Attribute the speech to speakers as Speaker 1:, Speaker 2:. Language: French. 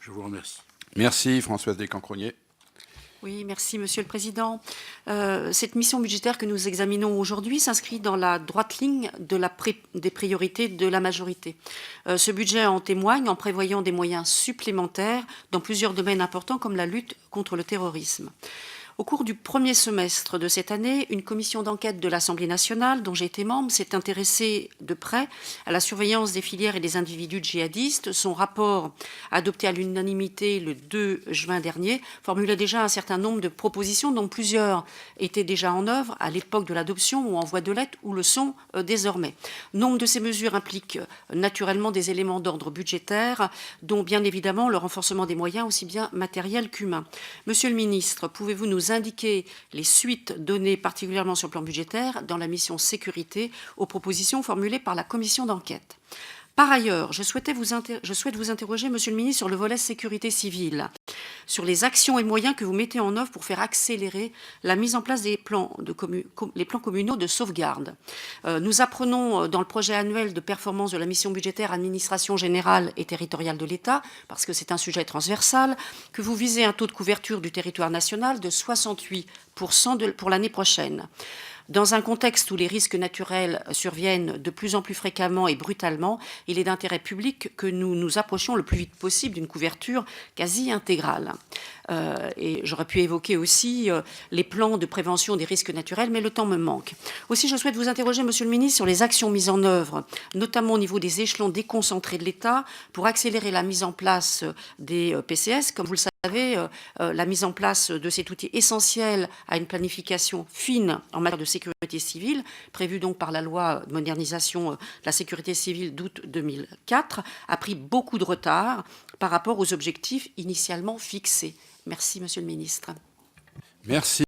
Speaker 1: Je vous remercie.
Speaker 2: Merci Françoise Descamps-Cronier.
Speaker 3: Oui, merci Monsieur le Président. Cette mission budgétaire que nous examinons aujourd'hui s'inscrit dans la droite ligne des priorités de la majorité. Ce budget en témoigne en prévoyant des moyens supplémentaires dans plusieurs domaines importants comme la lutte contre le terrorisme. Au cours du premier semestre de cette année, une commission d'enquête de l'Assemblée nationale, dont j'ai été membre, s'est intéressée de près à la surveillance des filières et des individus djihadistes. Son rapport, adopté à l'unanimité le 2 juin dernier, formulait déjà un certain nombre de propositions, dont plusieurs étaient déjà en œuvre à l'époque de l'adoption ou en voie de lettre ou le sont désormais. Nombre de ces mesures impliquent naturellement des éléments d'ordre budgétaire, dont bien évidemment le renforcement des moyens, aussi bien matériels qu'humains. Monsieur le ministre, pouvez-vous nous indiquer les suites données particulièrement sur le plan budgétaire dans la mission sécurité aux propositions formulées par la commission d'enquête? Par ailleurs, je souhaite vous interroger, Monsieur le ministre, sur le volet sécurité civile, sur les actions et moyens que vous mettez en œuvre pour faire accélérer la mise en place des plans, les plans communaux de sauvegarde. Nous apprenons dans le projet annuel de performance de la mission budgétaire administration générale et territoriale de l'État, parce que c'est un sujet transversal, que vous visez un taux de couverture du territoire national de 68% pour l'année prochaine. Dans un contexte où les risques naturels surviennent de plus en plus fréquemment et brutalement, il est d'intérêt public que nous nous approchions le plus vite possible d'une couverture quasi intégrale. Et j'aurais pu évoquer aussi les plans de prévention des risques naturels, mais le temps me manque. Aussi, je souhaite vous interroger, Monsieur le ministre, sur les actions mises en œuvre, notamment au niveau des échelons déconcentrés de l'État, pour accélérer la mise en place des PCS. Comme vous le savez, la mise en place de cet outil essentiel à une planification fine en matière de sécurité civile, prévue donc par la loi de modernisation de la sécurité civile d'août 2004, a pris beaucoup de retard par rapport aux objectifs initialement fixés. Merci, Monsieur le ministre.
Speaker 2: Merci.